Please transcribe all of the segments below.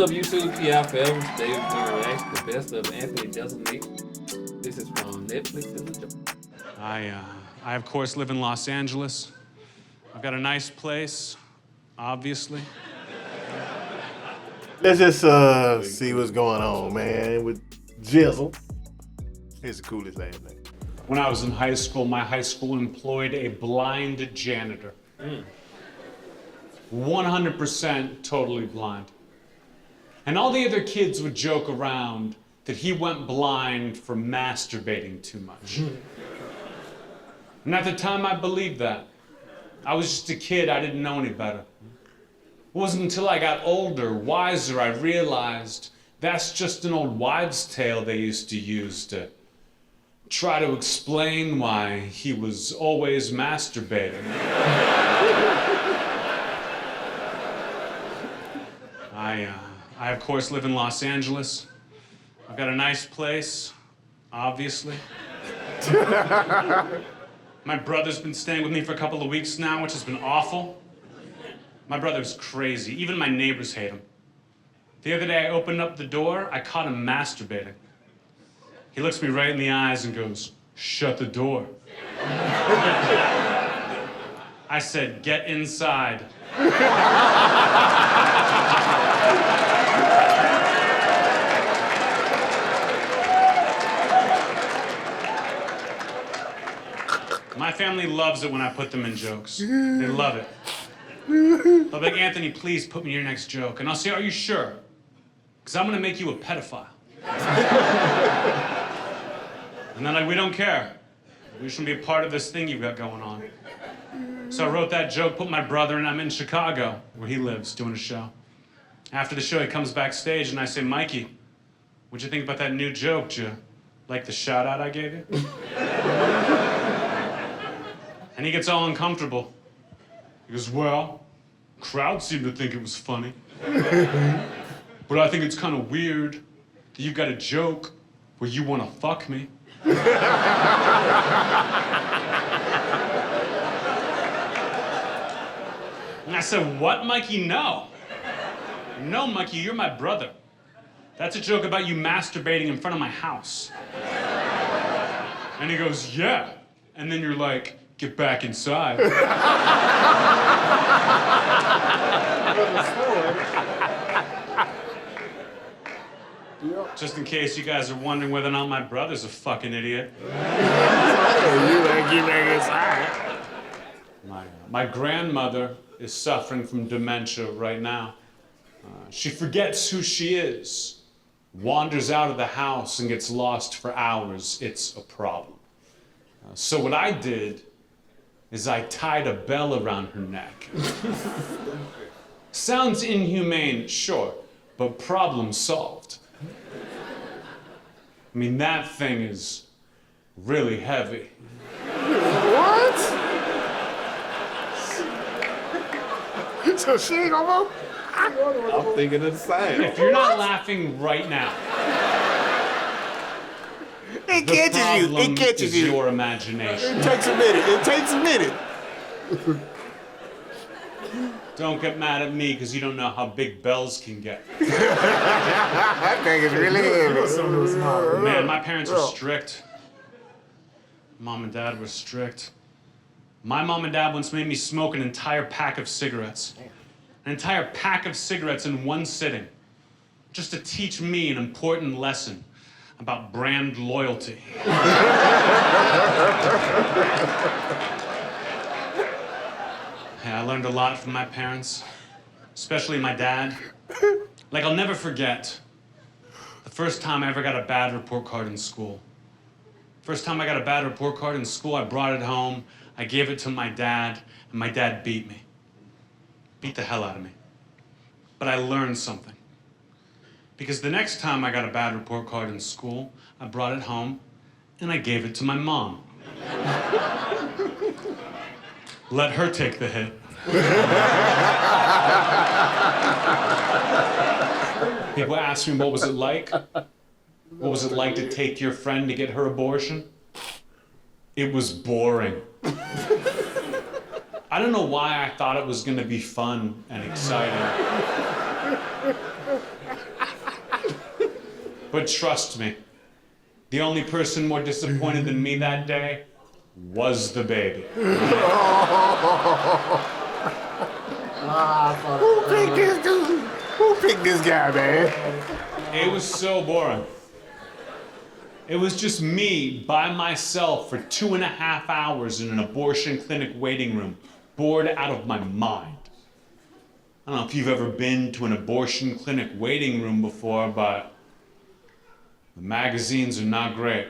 up, YouTube? PR Films, David Reacts, the best of Anthony Jeselnik. This is from Netflix and the Joke. I of course live in Los Angeles. I've got a nice place, obviously. Let's just see what's going on, man, with Jizzle. He's the coolest ass name. When I was in high school, my high school employed a blind janitor. 100% totally blind. And all the other kids would joke around that he went blind for masturbating too much. And at the time, I believed that. I was just a kid, I didn't know any better. It wasn't until I got older, wiser, I realized that's just an old wives' tale they used to use to try to explain why he was always masturbating. I of course live in Los Angeles. I've got a nice place, obviously. My brother's been staying with me for a couple of weeks now, which has been awful. My brother's crazy. Even my neighbors hate him. The other day I opened up the door, I caught him masturbating. He looks me right in the eyes and goes, "Shut the door." I said, "Get inside." My family loves it when I put them in jokes. They love it. They'll be like, "Anthony, please put me in your next joke." And I'll say, "Are you sure? Because I'm going to make you a pedophile." And they're like, "We don't care. We shouldn't be a part of this thing you've got going on." So I wrote that joke, put my brother in. I'm in Chicago, where he lives, doing a show. After the show, he comes backstage, and I say, "Mikey, what'd you think about that new joke? Did you like the shout-out I gave you?" And he gets all uncomfortable. He goes, "Well, crowd seemed to think it was funny. But I think it's kind of weird that you've got a joke where you want to fuck me." And I said, "What, Mikey? No. No, Mikey, you're my brother. That's a joke about you masturbating in front of my house." And he goes, "Yeah." And then you're like, "Get back inside." Just in case you guys are wondering whether or not my brother's a fucking idiot. My grandmother is suffering from dementia right now. She forgets who she is, wanders out of the house and gets lost for hours. It's a problem. So what I did is I tied a bell around her neck. Sounds inhumane, sure, but problem solved. I mean, that thing is really heavy. What? So she ain't gonna vote? I'm thinking of the same. If you're not laughing right now, It the catches you. problem It catches is you. your imagination. It takes a minute. It takes a minute. Don't get mad at me because you don't know how big bells can get. That thing is really heavy. Man, my parents were strict. Mom and dad were strict. My mom and dad once made me smoke an entire pack of cigarettes. An entire pack of cigarettes in one sitting. Just to teach me an important lesson about brand loyalty. Yeah, I learned a lot from my parents, especially my dad. Like, I'll never forget the first time I ever got a bad report card in school. First time I got a bad report card in school, I brought it home, I gave it to my dad, and my dad beat me. Beat the hell out of me. But I learned something. Because the next time I got a bad report card in school, I brought it home, and I gave it to my mom. Let her take the hit. People ask me, what was it like? What was it like to take your friend to get her abortion? It was boring. I don't know why I thought it was going to be fun and exciting. But trust me, the only person more disappointed than me that day was the baby. Who picked this dude? Who picked this guy, man? It was so boring. It was just me by myself for 2.5 hours in an abortion clinic waiting room, bored out of my mind. I don't know if you've ever been to an abortion clinic waiting room before, but the magazines are not great.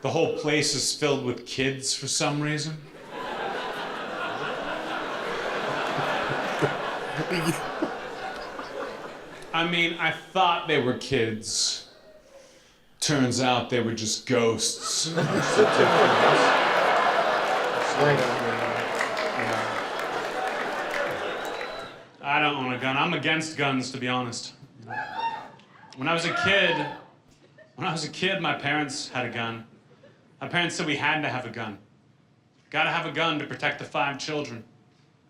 The whole place is filled with kids for some reason. I mean, I thought they were kids. Turns out they were just ghosts. I don't own a gun. I'm against guns, to be honest. When I was a kid, my parents had a gun. My parents said we had to have a gun. Gotta have a gun to protect the 5 children.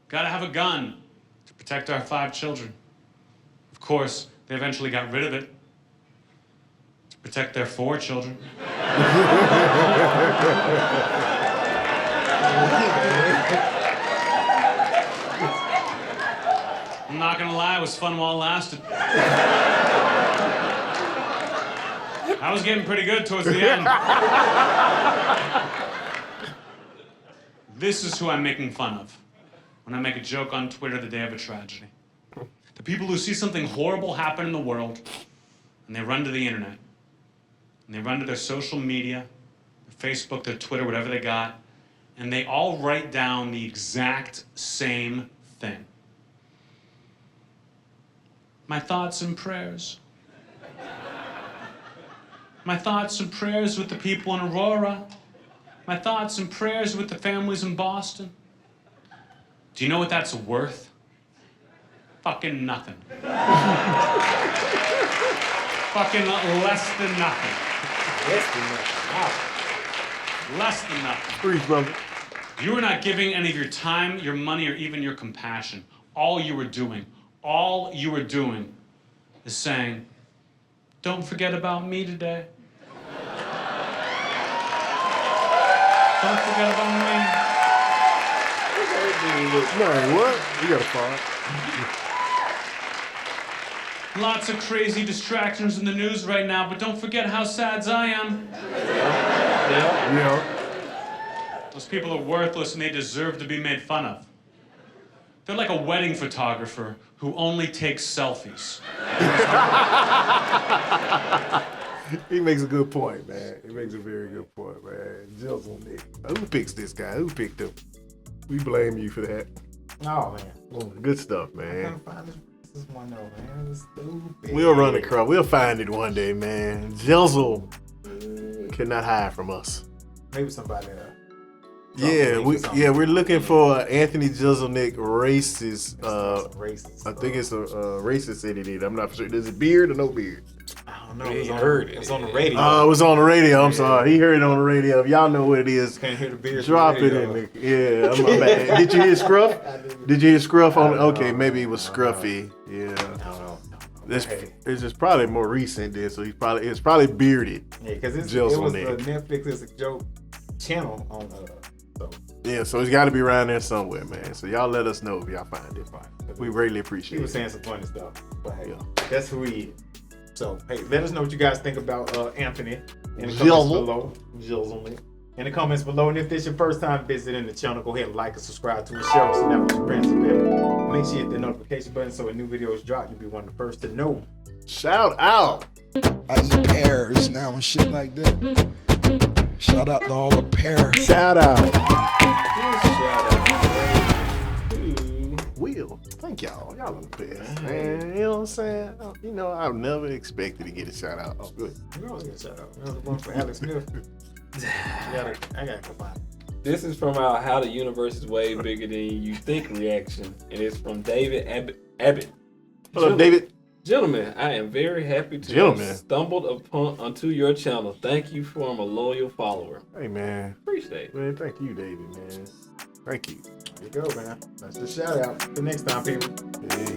Gotta have a gun to protect our 5 children. Of course, they eventually got rid of it to protect their 4 children. I'm not gonna lie, it was fun while it lasted. I was getting pretty good towards the end. This is who I'm making fun of when I make a joke on Twitter the day of a tragedy. The people who see something horrible happen in the world, and they run to the internet, and they run to their social media, their Facebook, their Twitter, whatever they got, and they all write down the exact same thing. My thoughts and prayers. My thoughts and prayers with the people in Aurora. My thoughts and prayers with the families in Boston. Do you know what that's worth? Fucking nothing. Fucking less than nothing. Less than nothing. Wow. Less than nothing. Preach, brother. You were not giving any of your time, your money, or even your compassion. All you were doing is saying, don't forget about me today. Don't forget about me. Man, what? You got a phone. Lots of crazy distractions in the news right now, but don't forget how sad I am. Yeah. Those people are worthless and they deserve to be made fun of. They're like a wedding photographer who only takes selfies. He makes a good point, man. He makes a very good point, man. Jeselnik. Who picks this guy? Who picked him? We blame you for that. Oh, man. Good stuff, I man. couldn't find this one, though, man. It's stupid. We'll run across. We'll find it one day, man. Jessel cannot hide from us. Maybe somebody Yeah, we're looking for Anthony Jeselnik racist. racist. I think it's a racist entity. I'm not sure. Is it beard or no beard? I don't know. Yeah, heard it. It was on the radio. Oh, it was on the radio. I'm sorry. He heard it on the radio. If y'all know what it is, Can't hear the beard. drop it in there. Yeah, I'm my bad. Did you hear Scruff? Did you hear Scruff on it? Okay, maybe it was Scruffy. Yeah. I don't know. It's just probably more recent then, so it's probably bearded. Yeah, because it was Jeselnik. Netflix is a joke channel on so Yeah, so it's got to be around there somewhere, man. So y'all let us know if y'all find it. We greatly appreciate he was it. saying some funny stuff. But hey, Yeah. that's who he is. So hey, let us know what you guys think about Anthony in the comments below. Jeselnik. In the comments below, and if this is your first time visiting the channel, go ahead and like and subscribe to it, share it, snap with your friends and family. Make sure you hit the notification button so when new videos drop, you'll be one of the first to know. Shout out. Like the pears now and shit like that. Shout out to all the pears. Shout out. Shout out to Will. Thank y'all. Y'all are the best, man. You know what I'm saying? You know, I've never expected to get a shout out. Oh, good. You always get a shout out. That was one for Alex Smith. I gotta go find it. This is from our How the Universe is Way Bigger Than You Think reaction, and it's from David Abbott. Hello, David. Gentlemen, I am very happy to have stumbled onto your channel. Thank you from a loyal follower. Hey, man. Appreciate it. Man, thank you, David, man. Thank you. There you go, man. That's the shout out. Till next time, people. Yeah. Yeah.